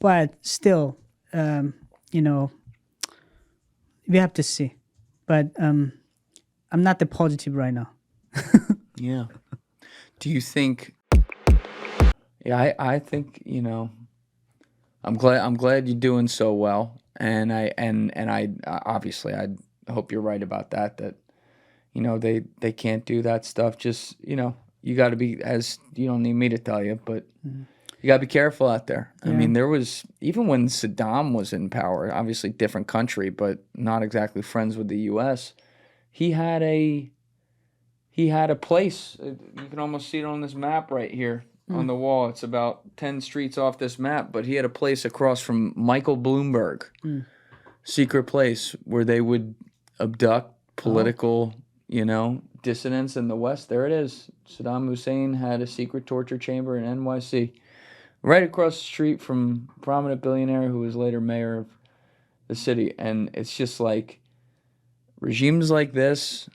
but still, you know, we have to see. But I'm not that positive right now. Yeah. Do you think? Yeah, I think I'm glad you're doing so well, and I obviously I hope you're right about that. That they can't do that stuff. Just you got to be, as you don't need me to tell you, but you got to be careful out there. I Yeah. mean, there was, even when Saddam was in power, obviously different country, but not exactly friends with the U.S. He had a place. You can almost see it on this map right here on the wall. It's about 10 streets off this map, but he had a place across from Michael Bloomberg, secret place where they would abduct political, dissidents in the West. There it is. Saddam Hussein had a secret torture chamber in NYC, right across the street from a prominent billionaire who was later mayor of the city. And it's just like regimes like this,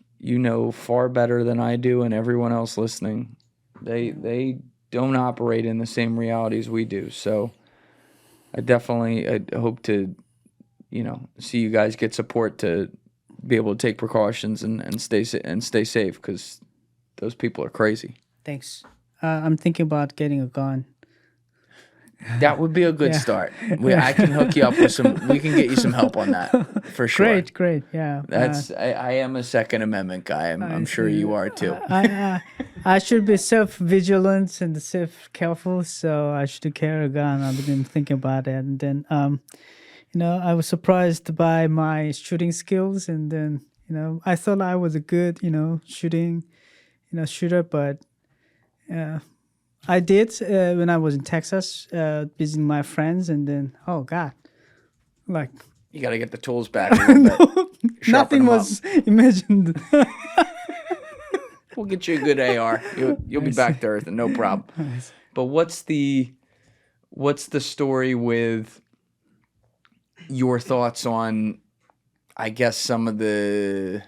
far better than I do and everyone else listening. They don't operate in the same realities we do. So I hope to, see you guys get support to be able to take precautions and stay safe, because those people are crazy. Thanks. I'm thinking about getting a gun. That would be a good start. I can hook you up with some. We can get you some help on that for sure. Great. Yeah. I am a Second Amendment guy. I'm sure you are too. I should be self-vigilant and self-careful, so I should carry a gun. I've been thinking about it, and then I was surprised by my shooting skills, and then I thought I was a good shooter, but I did when I was in Texas, visiting my friends, and then oh God, like you got to get the tools back. A little bit. Nothing was imagined. We'll get you a good AR. You'll be back to earth, and no problem. Nice. But what's the story with your thoughts on, I guess, some of the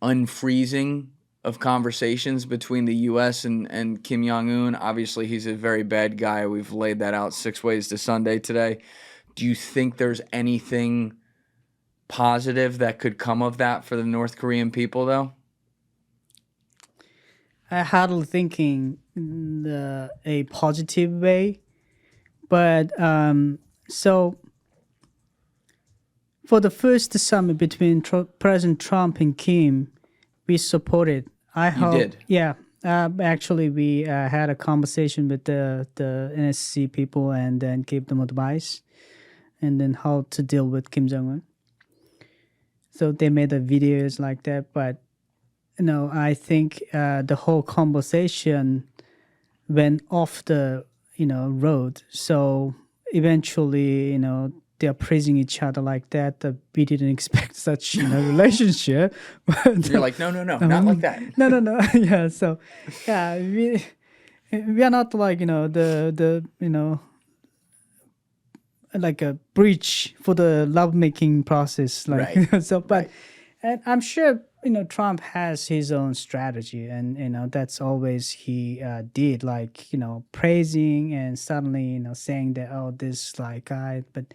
unfreezing of conversations between the U.S. and Kim Jongun? Obviously, he's a very bad guy. We've laid that out 6 ways to Sunday today. Do you think there's anything positive that could come of that for the North Korean people, though? I hardly thinking in a positive way, but so for the first summit between President Trump and Kim, we supported. I hope. You did? Yeah. Actually, we had a conversation with the NSC people and then gave them advice, and then how to deal with Kim Jongun. So they made the videos like that, but I think the whole conversation went off the road. So eventually, they are praising each other like that. We didn't expect such relationship. But, you're like, no, not like that. No. Yeah. So yeah, we are not like like a bridge for the lovemaking process. Like right. so, but and I'm sure Trump has his own strategy, and that's always he did, like praising and suddenly saying that this like guy, but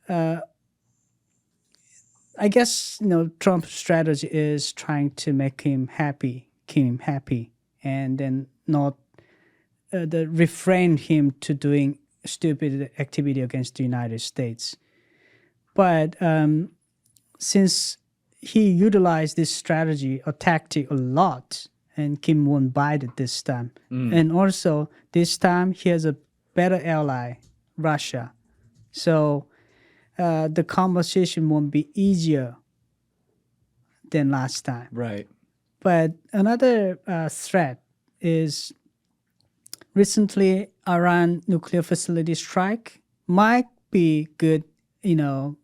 I guess Trump's strategy is trying to make Kim happy, and then not refrain him to doing stupid activity against the United States. But since he utilized this strategy or tactic a lot, and Kim won't bite it this time. And also, this time, he has a better ally, Russia. So the conversation won't be easier than last time. Right. But another threat is recently Iran nuclear facility strike might be good,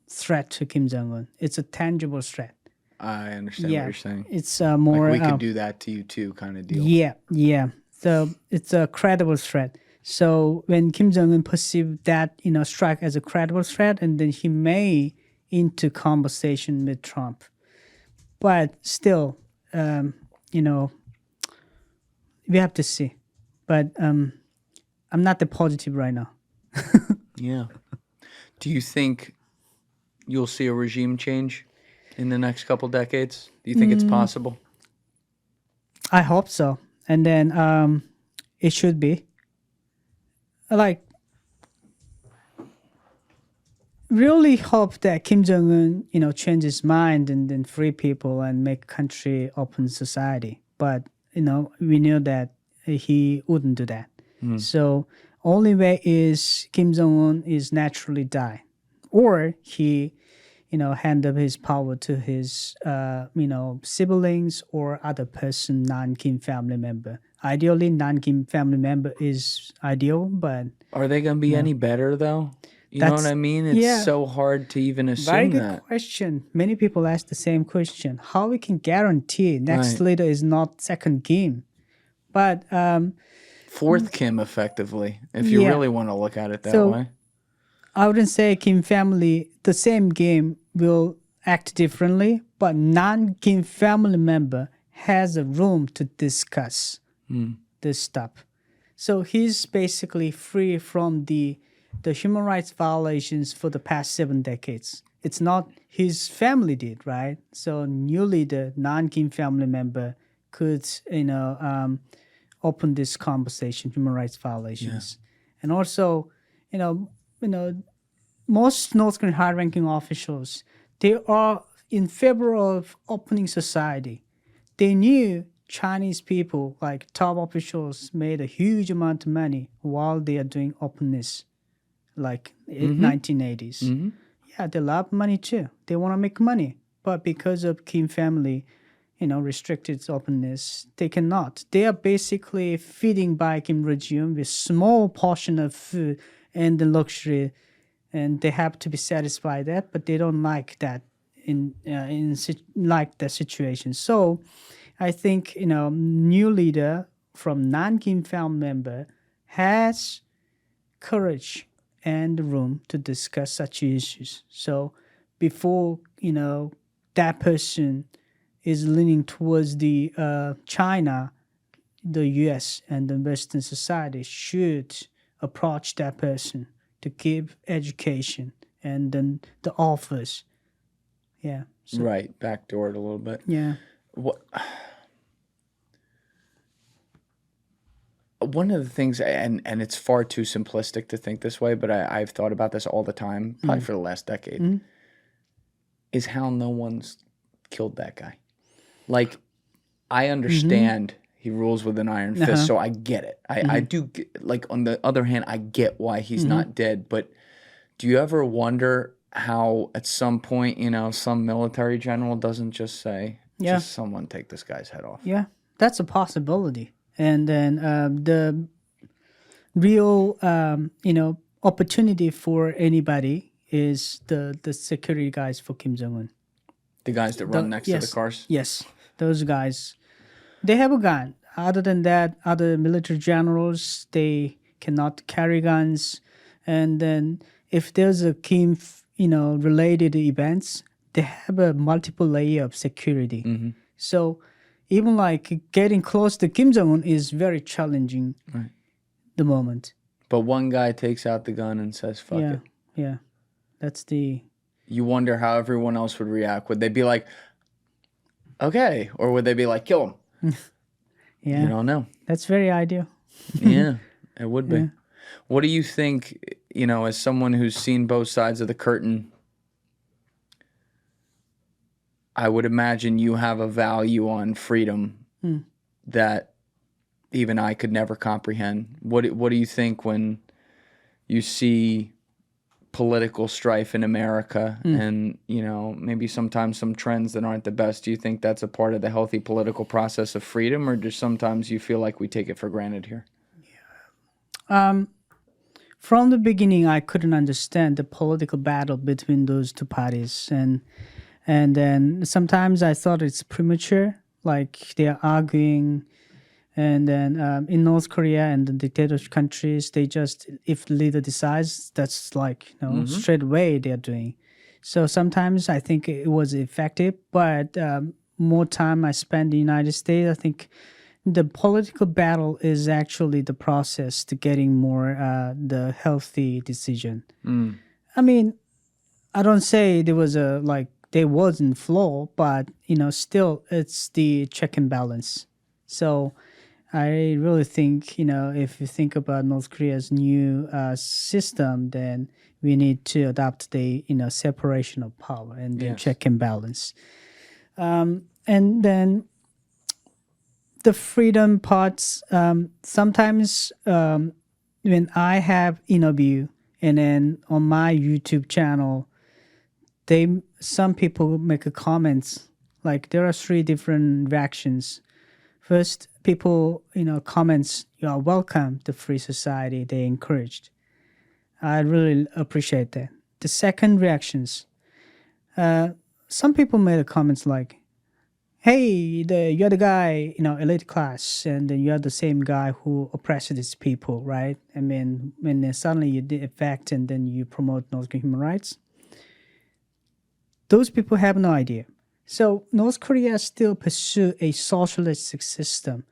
threat to Kim Jong-un. It's a tangible threat. I understand what you're saying. It's more... Like we could do that to you too kind of deal. Yeah. So it's a credible threat. So when Kim Jong-un perceived that, strike as a credible threat, and then he may into conversation with Trump. But still, we have to see. But I'm not that positive right now. Yeah. Do you think you'll see a regime change in the next couple decades? Do you think it's possible? I hope so. And then it should be. Like, really hope that Kim Jong-un, change his mind and then free people and make country open society. But, we knew that he wouldn't do that. So only way is Kim Jong-un is naturally die. Or he, hand up his power to his, siblings or other person, non-Kim family member. Ideally, non-Kim family member is ideal, but... Are they going to be any better, though? You know what I mean? It's so hard to even assume very good that. question. Many people ask the same question. How we can guarantee next leader is not second Kim? But... fourth Kim, effectively, if you really want to look at it that way. I wouldn't say Kim family, the same game will act differently, but non-Kim family member has a room to discuss this stuff. So he's basically free from the human rights violations for the past 7 decades. It's not his family did, right? So new leader, non-Kim family member could, open this conversation, human rights violations. And also, most North Korean high-ranking officials, they are in favor of opening society. They knew Chinese people, like top officials, made a huge amount of money while they are doing openness, like in 1980s. Yeah, they love money too. They want to make money. But because of Kim family, restricted openness, they cannot. They are basically feeding by Kim regime with small portion of food and the luxury, and they have to be satisfied that, but they don't like that like that situation. So I think, new leader from non-Kim family member has courage and room to discuss such issues. So before, that person is leaning towards the China, the U.S. and the Western society should approach that person to give education and then the offers. Yeah. So, right. Backdoor it a little bit. Yeah. One of the things, and it's far too simplistic to think this way, but I've thought about this all the time, probably for the last decade, is how no one's killed that guy. Like, I understand he rules with an iron fist, so I get it. I do, like, on the other hand, I get why he's not dead. But do you ever wonder how at some point, some military general doesn't just say, just someone take this guy's head off? Yeah, that's a possibility. And then the real, opportunity for anybody is the security guys for Kim Jong-un. The guys that run next to the cars? Yes, those guys. They have a gun. Other than that, other military generals, they cannot carry guns. And then if there's a Kim, related events, they have a multiple layer of security. So even like getting close to Kim Jong-un is very challenging the moment. But one guy takes out the gun and says, fuck it. Yeah, that's the... You wonder how everyone else would react. Would they be like, okay? Or would they be like, kill him? Yeah. You don't know. That's very ideal. Yeah, it would be. What do you think, as someone who's seen both sides of the curtain, I would imagine you have a value on freedom that even I could never comprehend. What do you think when you see political strife in America and, maybe sometimes some trends that aren't the best? Do you think that's a part of the healthy political process of freedom, or just sometimes you feel like we take it for granted here? From the beginning, I couldn't understand the political battle between those two parties. And then sometimes I thought it's premature, like they are arguing. And then in North Korea and the dictatorship countries, they just, if the leader decides, that's like, straight away they're doing. So sometimes I think it was effective, but more time I spent in the United States, I think the political battle is actually the process to getting more the healthy decision. I mean, I don't say there was a like there wasn't flaw, but still it's the check and balance. So I really think if you think about North Korea's new system, then we need to adopt the separation of power and then Yes. check and balance. And then the freedom parts. Sometimes when I have interview and then on my YouTube channel, some people make a comments like there are three different reactions. First, people comments, you are welcome to free society. They encouraged. I really appreciate that. The second reactions, some people made a comments like, hey, you're the guy, elite class, and then you're the same guy who oppressed these people, right? I mean, when then suddenly you did effect and then you promote North Korean human rights, those people have no idea. So North Korea still pursue a socialistic system,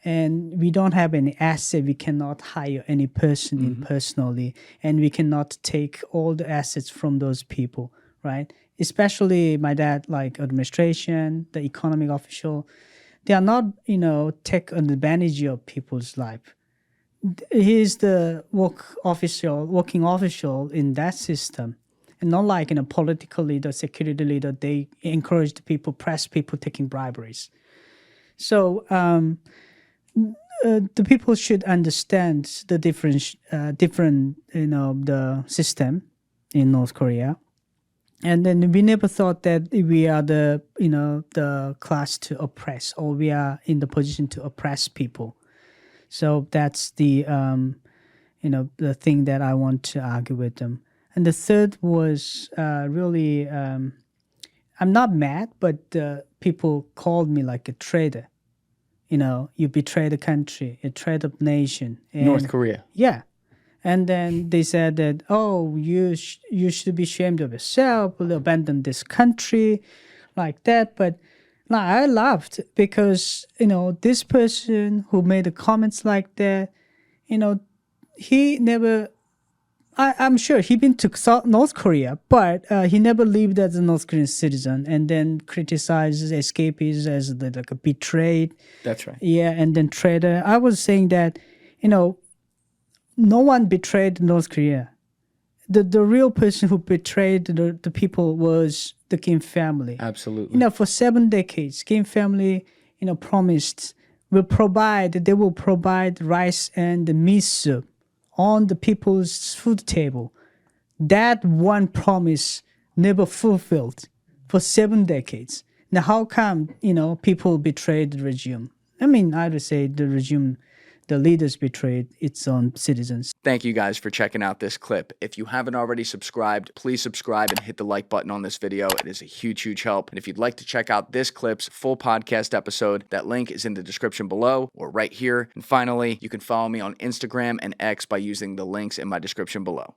and we don't have any asset. We cannot hire any person in personally, and we cannot take all the assets from those people, right? Especially my dad, like administration, the economic official, they are not, take advantage of people's life. He is the working official in that system. And not like in a political leader, security leader, they encourage the people, press people taking briberies. So the people should understand the different, the system in North Korea. And then we never thought that we are the class to oppress, or we are in the position to oppress people. So that's the the thing that I want to argue with them. And the third was really, I'm not mad, but people called me like a traitor. You betray the country, a traitor nation. And, North Korea. Yeah. And then they said that, oh, you should be ashamed of yourself, we'll abandon this country, like that. But no, I laughed because, this person who made the comments like that, he never... I'm sure he been to North Korea, but he never lived as a North Korean citizen, and then criticizes escapees as like a betrayed. That's right. Yeah, and then traitor. I was saying that, no one betrayed North Korea. The real person who betrayed the people was the Kim family. Absolutely. For 7 decades, Kim family, promised they will provide rice and meat soup on the people's food table. That one promise never fulfilled for 7 decades. Now, how come, people betrayed the regime? I mean, I would say the regime, the leaders betrayed its own citizens. Thank you guys for checking out this clip. If you haven't already subscribed, please subscribe and hit the like button on this video. It is a huge, huge help. And if you'd like to check out this clip's full podcast episode, that link is in the description below or right here. And finally, you can follow me on Instagram and X by using the links in my description below.